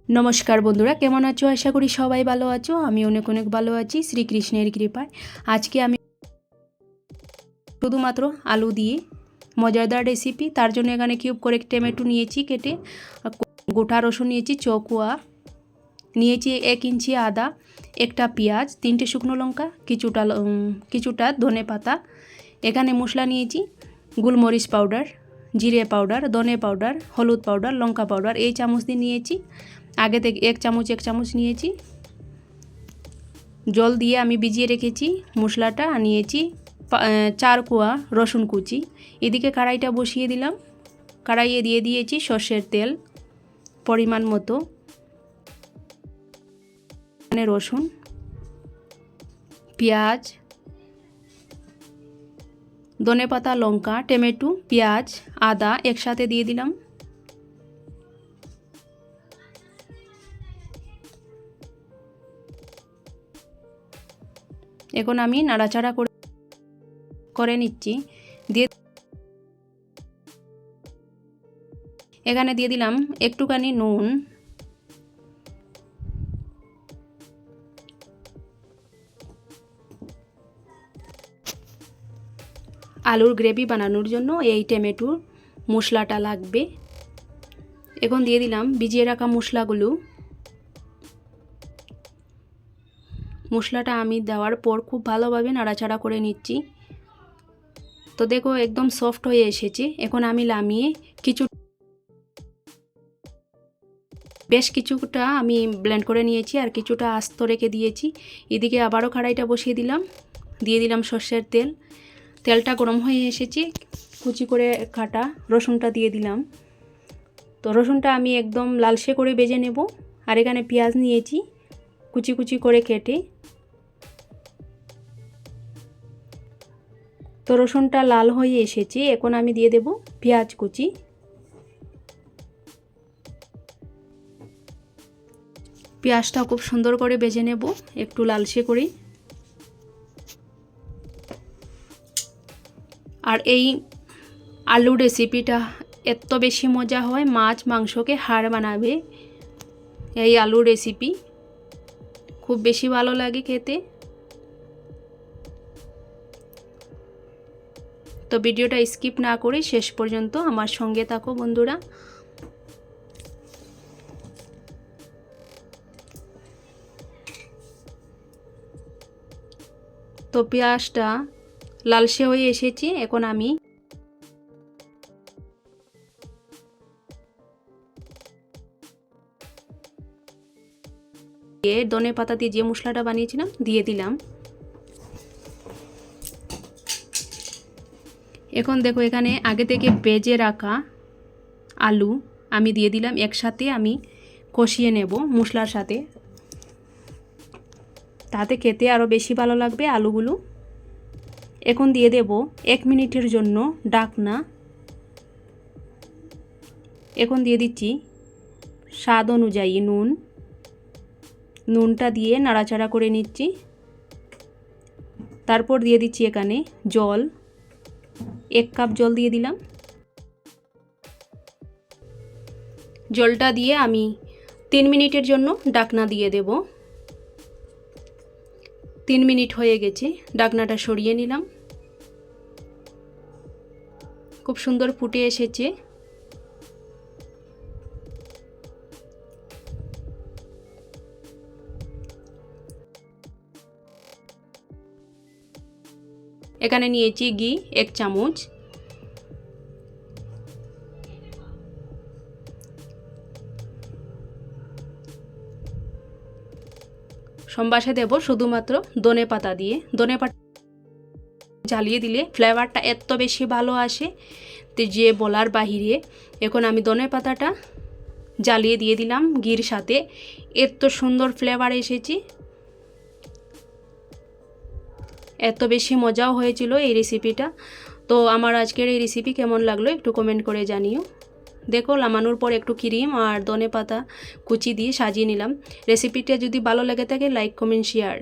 নমস্কার বন্ধুরা, কেমন আছো? আশা করি সবাই ভালো আছো। আমি অনেক অনেক ভালো আছি শ্রীকৃষ্ণের কৃপায়। আজকে আমি শুধুমাত্র আলু দিয়ে মজাদার রেসিপি। তার জন্য এখানে কিউব করে টমেটো নিয়েছি কেটে, গোটা রসুন নিয়েছি চৌকোয়া, নিয়েছি 1 ইঞ্চি আদা, একটা পেঁয়াজ, 3টে শুকনো লঙ্কা, কিছুটা ধনে পাতা। এখানে মশলা নিয়েছি গোলমরিচ পাউডার, জিরে পাউডার, ধনে পাউডার, হলুদ পাউডার, লঙ্কা পাউডার। এই চামচ দিয়ে নিয়েছি। আগে থেকে এক চামচ নিয়েছি। জল দিয়ে আমি ভিজিয়ে রেখেছি মশলাটা। নিয়েছি 4 কোয়া রসুন কুচি। এদিকে কড়াইটা বসিয়ে দিলাম। কড়াইয়ে দিয়ে দিয়েছি সর্ষের তেল পরিমাণ মতো। রসুন, পেঁয়াজ, ধনে পাতা, লঙ্কা, টমেটো, পেঁয়াজ, আদা একসাথে দিয়ে দিলাম। এখন আমি নাড়াচাড়া করে নিচ্ছি। দিয়ে এখানে দিয়ে দিলাম একটুখানি নুন, আলুর গ্রেভি বানানোর জন্য এই টমেটো মশলাটা লাগবে। এখন দিয়ে দিলাম ভিজিয়ে রাখা মশলাগুলো। মশলাটা আমি দেওয়ার পর খুব ভালোভাবে নাড়াচাড়া করে নিচ্ছি। তো দেখো একদম সফট হয়ে এসেছে। এখন আমি নামিয়ে বেশ কিছুটা আমি ব্লেন্ড করে নিয়েছি, আর কিছুটা আস্ত রেখে দিয়েছি। এদিকে আবারও কড়াইটা বসিয়ে দিলাম। দিয়ে দিলাম সর্ষের তেল। তেলটা গরম হয়ে এসেছে। কুচি করে কাটা রসুনটা দিয়ে দিলাম। তো রসুনটা আমি একদম লালচে করে ভেজে নেব। আর এখানে পেঁয়াজ নিয়েছি কুচি কুচি করে কেটে। তো রসুনটা লাল হয়ে এসেছে। এখন আমি দিয়ে দেব পেঁয়াজ কুচি। পেঁয়াজটা খুব সুন্দর করে ভেজে নেব, একটু লালচে করে। আর এই আলু রেসিপিটা এত বেশি মজা হয়, মাছ মাংসকে হাড় বানাবে এই আলু রেসিপি। খুব বেশি ভালো লাগে খেতে। তো ভিডিওটা স্কিপ না করে শেষ পর্যন্ত আমার সঙ্গে থাকো বন্ধুরা। তো পেঁয়াজটা লালচে হয়ে এসেছে। এখন আমি ধনে পাতা দিয়ে যে মশলাটা বানিয়েছিলাম দিয়ে দিলাম। এখন দেখো এখানে আগে থেকে ভেজে রাখা আলু আমি দিয়ে দিলাম। একসাথে আমি কষিয়ে নেব মশলার সাথে, তাতে খেতে আরও বেশি ভালো লাগবে আলুগুলো। এখন দিয়ে দেব 1 মিনিটের জন্য ঢাকনা। এখন দিয়ে দিচ্ছি স্বাদ অনুযায়ী নুনটা দিয়ে নাড়াচাড়া করে নিচ্ছি। তারপর দিয়ে দিচ্ছি এখানে জল, 1 কাপ জল দিয়ে দিলাম। জলটা দিয়ে আমি 3 মিনিটের জন্য ঢাকনা দিয়ে দেব। 3 মিনিট হয়ে গেছে, ঢাকনাটা সরিয়ে নিলাম। খুব সুন্দর ফুটে এসেছে। এখানে নিয়েছি ঘি 1 চামচ। সম্বাসে দেব শুধুমাত্র ধনে পাতা দিয়ে। ধনে পাতা জ্বালিয়ে দিলে ফ্লেভারটা এত বেশি ভালো আসে যে বলার বাহিরে। এখন আমি ধনে পাতাটা জ্বালিয়ে দিয়ে দিলাম ঘির সাথে। এত সুন্দর ফ্লেভার এসেছে, এত বেশি মজাও হয়েছিল এই রেসিপিটা। তো আমার আজকের এই রেসিপি কেমন লাগলো একটু কমেন্ট করে জানিও। দেখো নামানোর পর একটু ক্রিম আর ধনে পাতা কুচি দিয়ে সাজিয়ে নিলাম। রেসিপিটা যদি ভালো লেগে থাকে লাইক কমেন্ট শেয়ার।